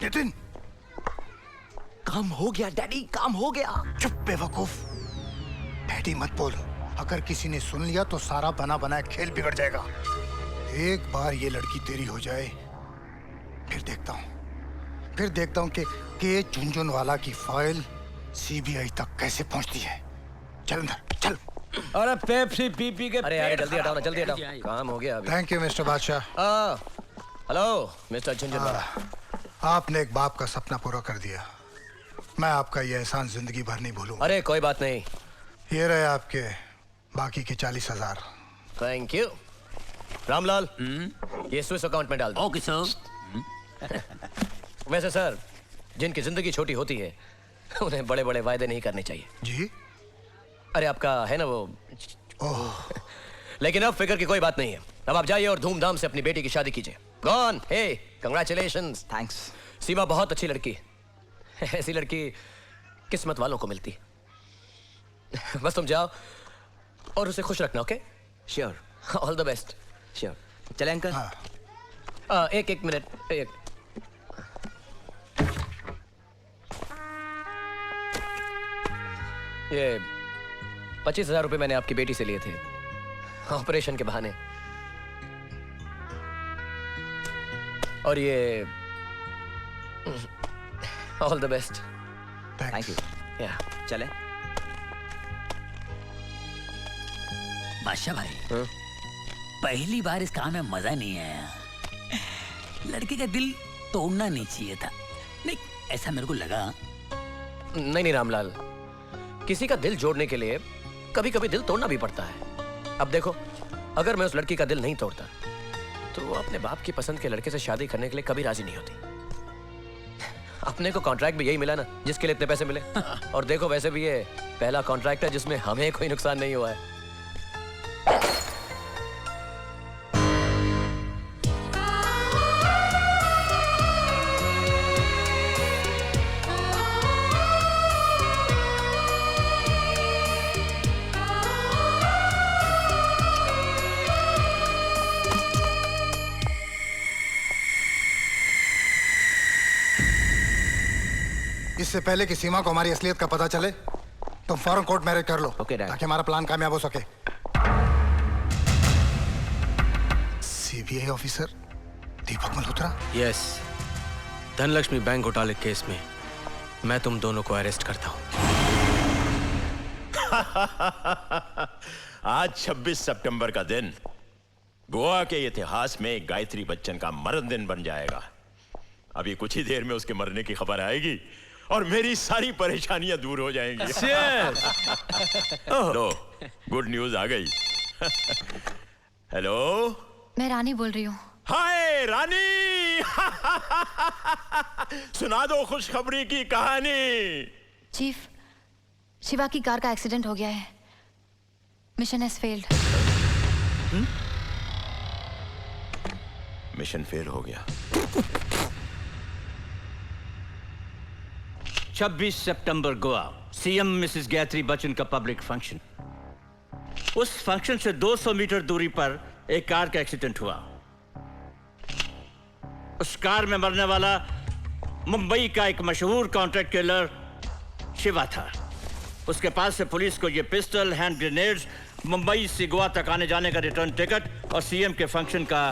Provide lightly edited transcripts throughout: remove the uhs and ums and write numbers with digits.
नितिन, काम हो गया डैडी, काम हो गया। चुप बेवकूफ, डैडी मत बोल। अगर किसी ने सुन लिया तो सारा बना बनाया खेल बिगड़ जाएगा। एक बार ये लड़की तेरी हो जाए, फिर देखता हूँ कि झुनझुनवाला की फाइल सीबीआई तक कैसे पहुंचती है। चल अंदर चल। अरे पेप्सी पी के। अरे यार जल्दी हटाओ ना, जल्दी हटाओ, काम हो गया अभी। थैंक यू मिस्टर बादशाह। Hello mister Jhunjhunwala. आपने एक बाप का सपना पूरा कर दिया। मैं आपका ये एहसान जिंदगी भर नहीं भूलूंगा। अरे कोई बात नहीं। ये रहे आपके बाकी के 40,000। Thank you. रामलाल, ये स्विस अकाउंट में डाल दो। Okay sir. वैसे सर, जिनकी जिंदगी छोटी होती है उन्हें बड़े बड़े वायदे नहीं करने चाहिए। जी? अरे आपका है ना वो। ओह। लेकिन अब फिक्र की कोई बात नहीं है। अब आप जाइए और धूमधाम से अपनी बेटी की शादी कीजिए। गॉन, हे, कंग्रेचुलेशंस। थैंक्स। सीमा बहुत अच्छी लड़की, ऐसी लड़की किस्मत वालों को मिलती। बस तुम जाओ और उसे खुश रखना। Okay? Sure. All the best. Sure. चले अंकल। हाँ। एक मिनट। ये 25,000 रुपए मैंने आपकी बेटी से लिए थे ऑपरेशन के बहाने। और ये all the best. Thank you. या चले। बादशाह भाई, पहली बार इस काम में मजा नहीं आया। लड़के का दिल तोड़ना नहीं चाहिए था। नहीं, ऐसा मेरे को लगा। नहीं रामलाल, किसी का दिल जोड़ने के लिए कभी कभी दिल तोड़ना भी पड़ता है। अब देखो, अगर मैं उस लड़की का दिल नहीं तोड़ता तो वो अपने बाप की पसंद के लड़के से शादी करने के लिए कभी राजी नहीं होती। अपने को कॉन्ट्रैक्ट भी यही मिला ना जिसके लिए इतने पैसे मिले। और देखो, वैसे भी ये पहला कॉन्ट्रैक्ट है जिसमें हमें कोई नुकसान नहीं हुआ है। इससे पहले कि सीमा को हमारी असलियत का पता चले, तुम फौरन कोर्ट मैरिज कर लो। Okay, Dad. ताकि हमारा प्लान कामयाब हो सके। सीबीआई ऑफिसर दीपक मल्होत्रा। यस, धनलक्ष्मी बैंक घोटाले केस में मैं तुम दोनों को अरेस्ट करता हूं। आज 26 सितंबर का दिन गोवा के इतिहास में गायत्री बच्चन का मरण दिन बन जाएगा। अभी कुछ ही देर में उसके मरने की खबर आएगी और मेरी सारी परेशानियां दूर हो जाएंगी। लो, गुड न्यूज आ गई। हेलो, मैं रानी बोल रही हूँ। हाय रानी। सुना दो खुशखबरी की कहानी। चीफ, शिवा की कार का एक्सीडेंट हो गया है। Mission has failed. Mission fail हो गया। 26 सितंबर गोवा, सीएम मिसेस गायत्री बच्चन का पब्लिक फंक्शन। उस फंक्शन से 200 मीटर दूरी पर एक कार का एक्सीडेंट हुआ। उस कार में मरने वाला मुंबई का एक मशहूर कॉन्ट्रैक्ट किलर शिवा था। उसके पास से पुलिस को यह पिस्टल, हैंड ग्रेनेड्स, मुंबई से गोवा तक आने जाने का रिटर्न टिकट और सीएम के फंक्शन का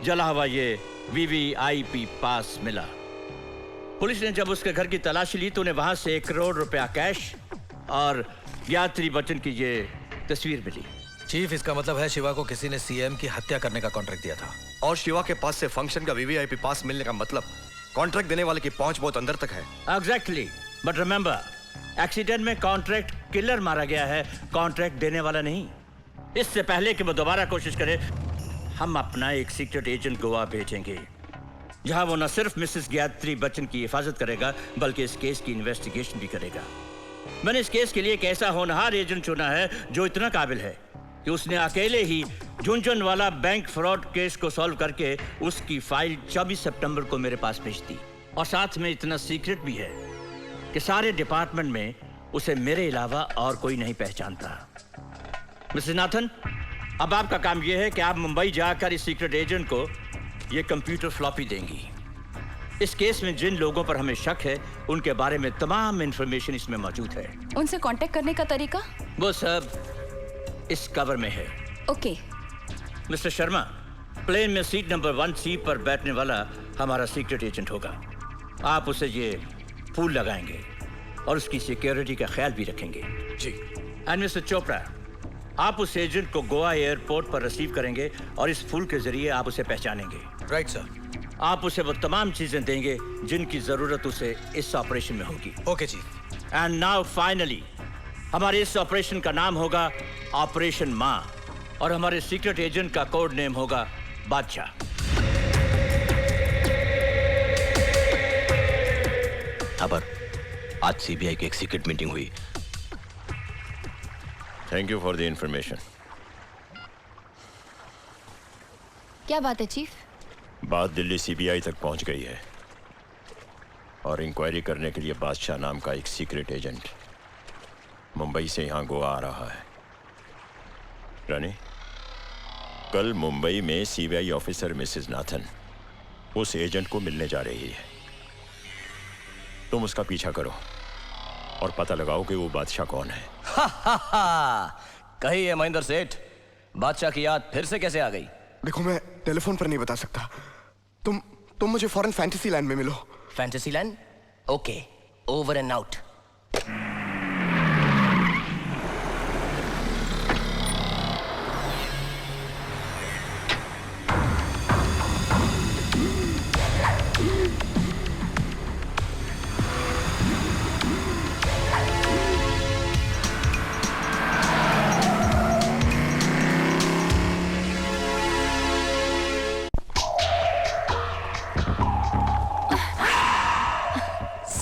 जला हुआ ये वीवीआईपी पास मिला। पुलिस ने जब उसके घर की तलाशी ली तो उन्हें वहां से 1 करोड़ रुपया कैश और गायत्री बच्चन की ये तस्वीर मिली। चीफ, इसका मतलब है शिवा को किसी ने सीएम की हत्या करने का कॉन्ट्रैक्ट दिया था। और शिवा के पास से फंक्शन का वीवीआईपी पास मिलने का मतलब कॉन्ट्रैक्ट देने वाले की पहुंच बहुत अंदर तक है। एग्जैक्टली, बट रिमेंबर, एक्सीडेंट में कॉन्ट्रैक्ट किलर मारा गया है, कॉन्ट्रैक्ट देने वाला नहीं। इससे पहले कि वो दोबारा कोशिश करे, हम अपना एक सीक्रेट एजेंट गोवा भेजेंगे, जहां वो न सिर्फ मिसेस गायत्री बच्चन की हिफाजत करेगा बल्कि इस केस की इन्वेस्टिगेशन भी करेगा। मैंने इस केस के लिए एक ऐसा होनहार एजेंट चुना है जो इतना काबिल है कि उसने अकेले ही झुनझुनवाला बैंक फ्रॉड केस को सॉल्व करके उसकी फाइल 24 सितंबर को मेरे पास भेज दी। और साथ में इतना सीक्रेट भी है कि सारे डिपार्टमेंट में उसे मेरे अलावा और कोई नहीं पहचानता। मिसेस नाथन, अब आपका काम यह है कि आप मुंबई जाकर इस सीक्रेट एजेंट को ये कंप्यूटर फ्लॉपी देंगी। इस केस में जिन लोगों पर हमें शक है उनके बारे में तमाम इंफॉर्मेशन इसमें मौजूद है। उनसे कांटेक्ट करने का तरीका? वो सब इस कवर में है। ओके। मिस्टर शर्मा, प्लेन में सीट नंबर 1C पर बैठने वाला हमारा सीक्रेट एजेंट होगा। आप उसे ये फूल लगाएंगे और उसकी सिक्योरिटी का ख्याल भी रखेंगे। जी। एंड मिस्टर चोपड़ा, आप उस एजेंट को गोवा एयरपोर्ट पर रिसीव करेंगे और इस फूल के जरिए आप उसे पहचानेंगे। Right sir. आप उसे वो तमाम चीजें देंगे जिनकी जरूरत उसे इस ऑपरेशन में होगी। Okay chief. And now finally हमारे इस ऑपरेशन का नाम होगा ऑपरेशन माँ और हमारे सीक्रेट एजेंट का कोड नेम होगा बादशाह। खबर, आज सीबीआई की एक सीक्रेट मीटिंग हुई। Thank you for the information. क्या बात है चीफ? बात दिल्ली सीबीआई तक पहुंच गई है और इंक्वायरी करने के लिए बादशाह नाम का एक सीक्रेट एजेंट मुंबई से यहां गोवा आ रहा है। रानी, कल मुंबई में सीबीआई ऑफिसर मिसेस नाथन उस एजेंट को मिलने जा रही है। तुम उसका पीछा करो और पता लगाओ कि वो बादशाह कौन है। कहिए महेंद्र सेठ, बादशाह की याद फिर से कैसे आ गई? देखो, मैं टेलीफोन पर नहीं बता सकता। तुम मुझे फॉरेन फैंटेसी लैंड में मिलो। Fantasy land? Okay, over and out.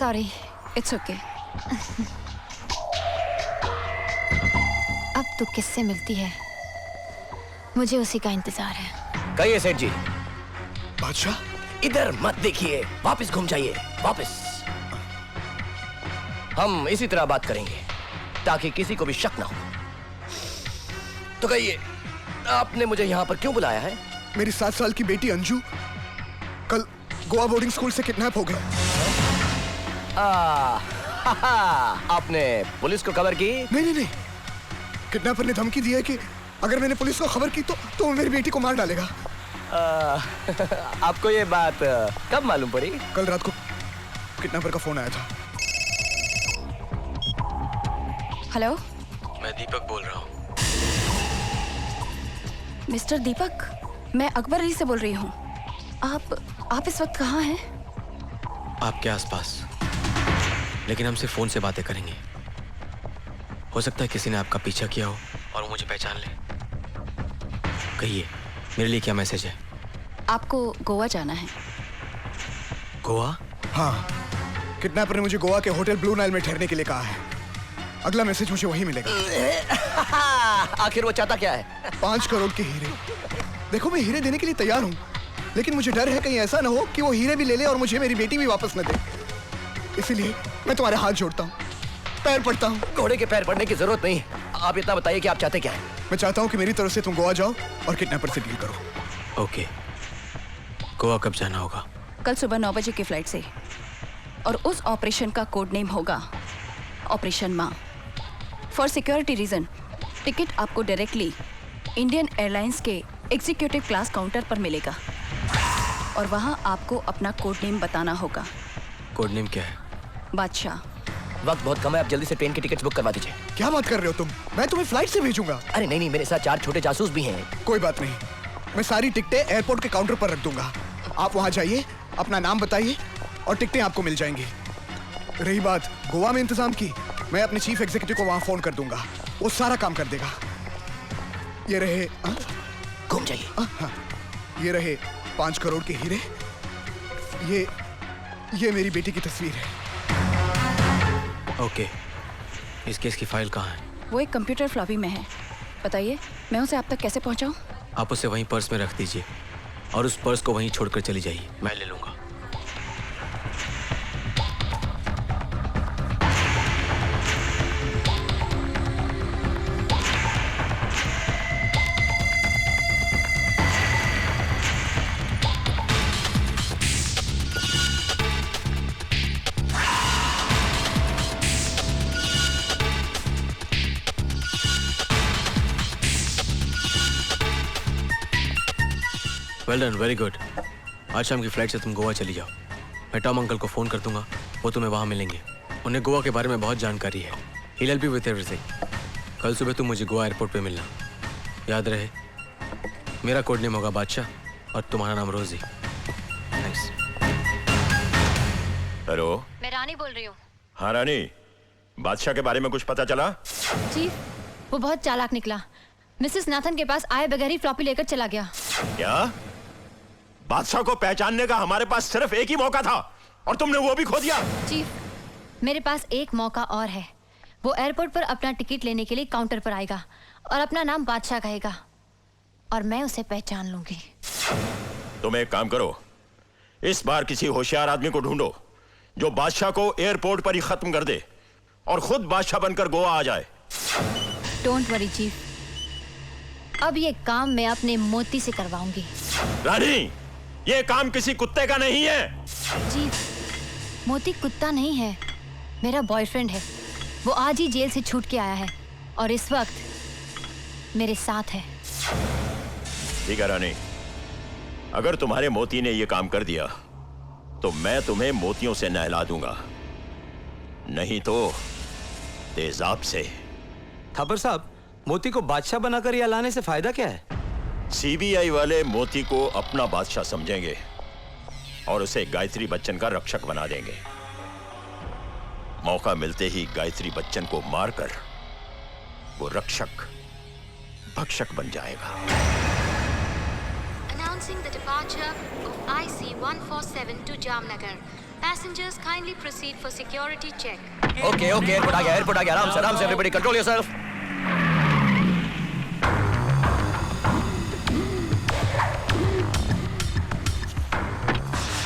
Sorry. It's okay. अब तू किससे मिलती है? मुझे उसी का इंतजार है। कहिए सेठ जी। बादशाह? इधर मत देखिए, वापस घूम जाइए, वापस। हम इसी तरह बात करेंगे ताकि किसी को भी शक ना हो। तो कहिए, आपने मुझे यहाँ पर क्यों बुलाया है? मेरी 7 साल की बेटी अंजू कल गोवा बोर्डिंग स्कूल से किडनैप हो गई। आपने पुलिस को खबर की? नहीं। किडनैपर ने धमकी दी है कि अगर मैंने पुलिस को खबर की तो वो मेरी बेटी को मार डालेगा। आपको ये बात कब मालूम पड़ी? कल रात को किडनैपर का फोन आया था। हेलो, मैं दीपक बोल रहा हूँ। मिस्टर दीपक, मैं अकबर अली से बोल रही हूँ। आप इस वक्त कहाँ हैं? आपके आसपास, लेकिन हम सिर्फ फोन से बातें करेंगे। हो सकता है किसी ने आपका पीछा किया हो और वो मुझे पहचान ले। कहिए, मेरे लिए क्या मैसेज है? आपको गोवा जाना है। गोवा? हाँ, किडनैपर ने मुझे गोवा के होटल ब्लू नाइल में ठहरने के लिए कहा है। अगला मैसेज मुझे वही मिलेगा। आखिर वो चाहता क्या है? 5 करोड़ के हीरे। देखो, मैं हीरे देने के लिए तैयार हूँ, लेकिन मुझे डर है कहीं ऐसा ना हो कि वो हीरे भी ले ले और मुझे मेरी बेटी भी वापस न दे। इसीलिए मैं तुम्हारे हाथ जोड़ता हूँ, पैर पड़ता हूँ। घोड़े के पैर पड़ने की जरूरत नहीं। आप इतना बताइए कि आप चाहते क्या हैं? मैं चाहता हूँ कि मेरी तरफ से तुम गोवा जाओ और किडनैपर से डील करो। ओके। गोवा कब जाना होगा? कल सुबह 9 बजे की फ्लाइट से। और उस ऑपरेशन का कोड नेम होगा ऑपरेशन माँ। फॉर सिक्योरिटी रीजन टिकट आपको डायरेक्टली इंडियन एयरलाइंस के एग्जीक्यूटिव क्लास काउंटर पर मिलेगा और वहाँ आपको अपना कोड नेम बताना होगा। कोड नेम क्या है? बादशाह। वक्त बहुत कम है, आप जल्दी से ट्रेन की टिकट बुक करवा दीजिए। क्या बात कर रहे हो तुम? मैं तुम्हें फ्लाइट से भेजूंगा। अरे नहीं, मेरे साथ 4 छोटे जासूस भी हैं। कोई बात नहीं, मैं सारी टिकटें एयरपोर्ट के काउंटर पर रख दूंगा। आप वहां जाइए, अपना नाम बताइए और टिकटें आपको मिल जाएंगी। रही बात गोवा में इंतजाम की, मैं अपने चीफ एग्जीक्यूटिव को वहां फोन कर दूंगा, वो सारा काम कर देगा। ये रहे घूम जाइए। हाँ, ये रहे 5 करोड़ के हीरे। ये मेरी बेटी की तस्वीर है। ओके। इस केस की फाइल कहाँ है? वो एक कंप्यूटर फ्लॉपी में है। बताइए, मैं उसे आप तक कैसे पहुंचाऊं? आप उसे वहीं पर्स में रख दीजिए और उस पर्स को वहीं छोड़कर चली जाइए, मैं ले लूंगा। Well done, very good. आज शाम की फ्लाइट से तुम गोवा चली जाओ। मैं टॉम अंकल को फ़ोन कर दूंगा, वो तुम्हें वहाँ मिलेंगे। उन्हें गोवा के बारे में बहुत जानकारी है। He'll help you with everything। कल सुबह तुम मुझे गोवा एयरपोर्ट पे मिलना। याद रहे, मेरा कोड नेम होगा बादशाह और तुम्हारा नाम रोजी। थैंक्स। हेलो, मैं रानी बोल रही हूँ। हाँ रानी, बादशाह के बारे में कुछ पता चला? चीफ, वो बहुत चालाक निकला। मिसेस नाथन के पास आए बगैर ही फ्लॉपी लेकर चला गया। क्या? बादशाह को पहचानने का हमारे पास सिर्फ एक ही मौका था और तुमने वो भी खो दिया। चीफ, मेरे पास एक मौका और है। वो एयरपोर्ट पर अपना टिकट लेने के लिए काउंटर पर आएगा और अपना नाम बादशाह कहेगा और मैं उसे पहचान लूंगी। तुम एक काम करो, इस बार किसी होशियार आदमी को ढूंढो जो बादशाह को एयरपोर्ट पर ही खत्म कर दे और खुद बादशाह बनकर गोवा आ जाए। डोंट वरी चीफ, अब ये काम मैं अपने मोती से करवाऊंगी। रानी, ये काम किसी कुत्ते का नहीं है। चीफ, मोती कुत्ता नहीं है, मेरा बॉयफ्रेंड है। वो आज ही जेल से छूट के आया है और इस वक्त मेरे साथ है। ठीक है रानी, अगर तुम्हारे मोती ने ये काम कर दिया तो मैं तुम्हें मोतियों से नहला दूंगा, नहीं तो तेजाब से। थापर साहब, मोती को बादशाह बनाकर यहाँ लाने से फायदा क्या है? सीबीआई वाले मोती को अपना बादशाह समझेंगे और उसे गायत्री बच्चन का रक्षक बना देंगे। मौका मिलते ही गायत्री बच्चन को मारकर वो रक्षक भक्षक बन जाएगा। Announcing the departure of IC-147 to Jamnagar. Passengers kindly proceed for security check. Okay, airport आ गया, आराम से, everybody control yourself.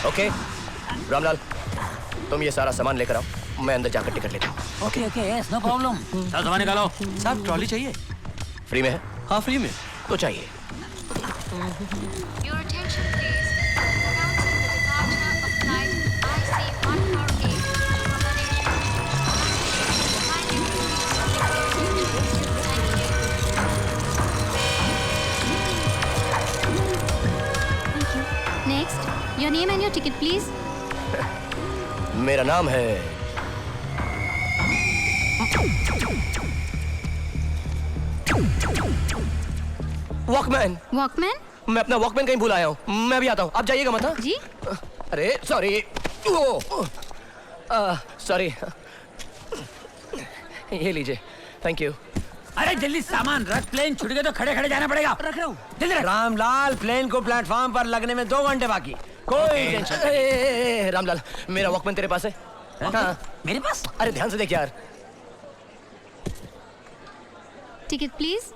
Okay, Ramlal, तुम ये सारा सामान लेकर आओ, मैं अंदर जाकर टिकट लेता हूँ। Okay, yes, no problem. चल सामान निकालो। साहब, ट्रॉली चाहिए? फ्री में है? हाँ, फ्री में। तो चाहिए। Your attention please. Announcing the departure of flight IC-148 from Malaysia. Kindly proceed for security. Thank you. Next, your name and your ticket please. मेरा नाम है वॉकमैन। वॉकमैन? मैं अपना वॉकमैन कहीं भूल आया हूँ, मैं भी आता हूँ, आप जाइएगा मत। हाँ? जी? अरे सॉरी, सॉरी, ये लीजिए, थैंक यू। अरे जल्दी सामान रख, प्लेन छूट गए तो खड़े खड़े जाना पड़ेगा। रख रहा हूँ, जल्दी रख। रामलाल, प्लेन को प्लेटफॉर्म पर लगने में 2 घंटे बाकी। कोई टेंशन। रामलाल, मेरा वॉकमैन तेरे पास है? हाँ। मेरे पास? अरे ध्यान से देख यार। Ticket please.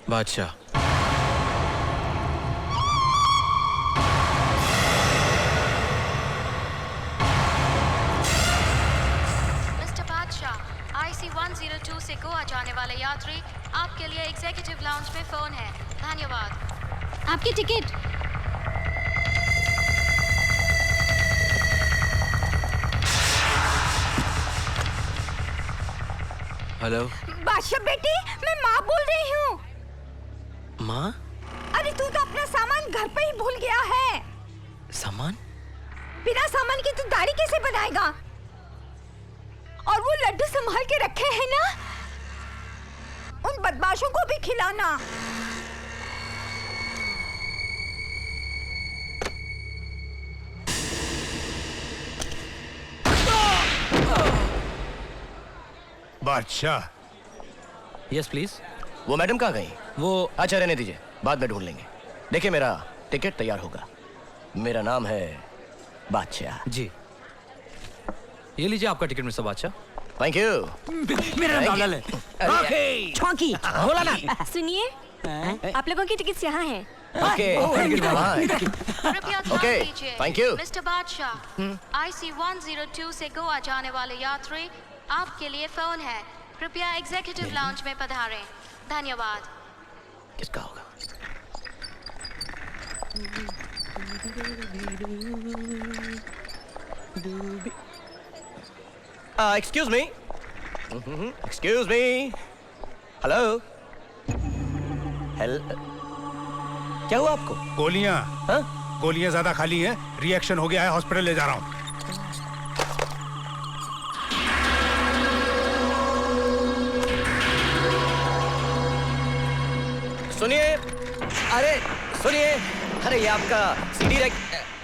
बादशाह। Mr. बादशाह, IC-102 से गोवा जाने वाले यात्री, आपके लिए एग्जीक्यूटिव लाउंज में फोन है। धन्यवाद। आपकी टिकट। हेलो बादशाह बेटी, मैं माँ बोल रही हूँ। माँ? अरे तू तो अपना सामान घर पे ही भूल गया है। सामान? बिना सामान के तू दाढ़ी कैसे बनाएगा? और वो लड्डू संभाल के रखे हैं ना, उन बदमाशों को भी खिलाना। बादशाह। Yes please. वो मैडम कहाँ गई? वो अच्छा रहने दीजिए, बाद में ढूंढ लेंगे। देखिए मेरा टिकट तैयार होगा। मेरा नाम है बादशाह। जी, ये लीजिए आपका टिकट मिस्टर बादशाह। Thank you. मेरा नाम लाल है। ओके। छौंकी बोला ना। सुनिए, आप लोगों की टिकट यहाँ है। ओके, कृपया ध्यान Okay, दीजिए। thank you. मिस्टर बादशाह, IC-102 से गोवा जाने वाले यात्री, आपके लिए फोन है। कृपया एग्जीक्यूटिव लाउंज में पधारें। धन्यवाद। किसका होगा? Excuse me. Excuse me. Hello. क्या हुआ आपको? गोलियां। हाँ? गोलियां ज्यादा खाली हैं, रिएक्शन हो गया है, हॉस्पिटल ले जा रहा हूँ। सुनिए, अरे सुनिए, अरे ये आपका सीडी रैक,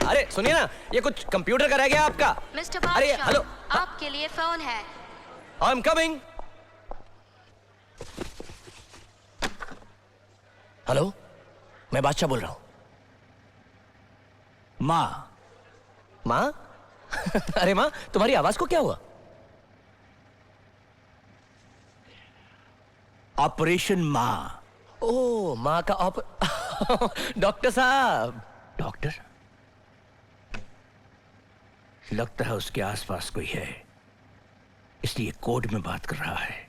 अरे सुनिए ना, ये कुछ कंप्यूटर का रह गया आपका। मिस्टर अरे बादशाह, हेलो, आपके लिए फोन है। I am coming. हेलो, मैं बादशाह बोल रहा हूँ। माँ। माँ? अरे माँ, तुम्हारी आवाज को क्या हुआ? ऑपरेशन माँ। ओ, माँ का डॉक्टर साहब। डॉक्टर? लगता है उसके आसपास कोई है, इसलिए कोड में बात कर रहा है।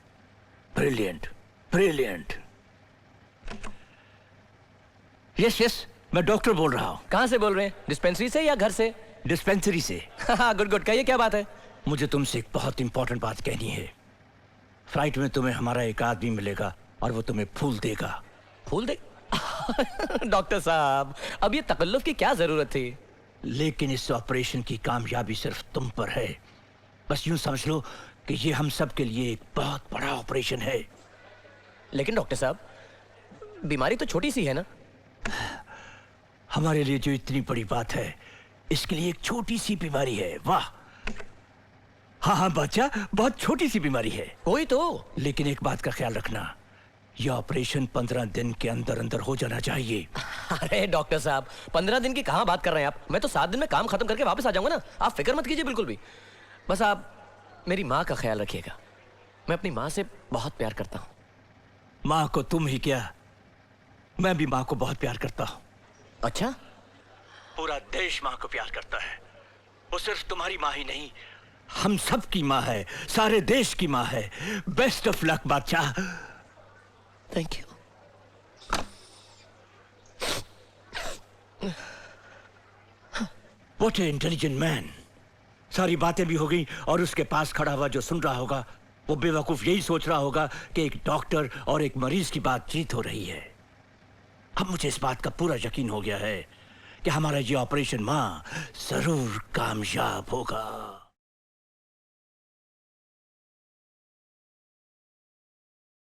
Brilliant, brilliant. यस यस, मैं डॉक्टर बोल रहा हूँ। कहाँ से बोल रहे हैं? डिस्पेंसरी से या घर से? डिस्पेंसरी से। गुड गुड, कहिए क्या बात है? मुझे तुमसे एक बहुत इंपॉर्टेंट बात कहनी है। फ्लाइट में तुम्हें हमारा एक आदमी मिलेगा और वो तुम्हें फूल देगा। फूल दे? डॉक्टर साहब, अब ये तकल्लुफ की क्या जरूरत थी? लेकिन इस ऑपरेशन की कामयाबी सिर्फ तुम पर है। बस यूं समझ लो कि ये हम सब के लिए एक बहुत बड़ा ऑपरेशन है। लेकिन डॉक्टर साहब, बीमारी तो छोटी सी है ना? हमारे लिए जो इतनी बड़ी बात है, इसके लिए एक छोटी सी बीमारी है। वाह! हाँ हाँ बादशाह, बहुत छोटी सी बीमारी है। कोई तो। लेकिन एक बात का ख्याल रखना, यह ऑपरेशन 15 दिन के अंदर अंदर हो जाना चाहिए। अरे डॉक्टर साहब, 15 दिन की कहाँ बात कर रहे हैं आप? मैं तो 7 दिन में काम खत्म करके वापस आ जाऊंगा ना। आप फिक्र मत कीजिए बिल्कुल भी। बस आप मेरी माँ का ख्याल रखिएगा। मैं अपनी माँ से बहुत प्यार करता हूँ। माँ को तुम ही क्या, मैं भी माँ को बहुत प्यार करता हूँ। अच्छा? पूरा देश माँ को प्यार करता है। वो सिर्फ तुम्हारी माँ ही नहीं, हम सब की माँ है, सारे देश की माँ है। बेस्ट ऑफ लक बादशाह। Thank you. What A intelligent man. सारी बातें भी हो गई और उसके पास खड़ा हुआ जो सुन रहा होगा, वो बेवकूफ यही सोच रहा होगा कि एक डॉक्टर और एक मरीज की बातचीत हो रही है। अब मुझे इस बात का पूरा यकीन हो गया है कि हमारा ये ऑपरेशन माँ जरूर कामयाब होगा।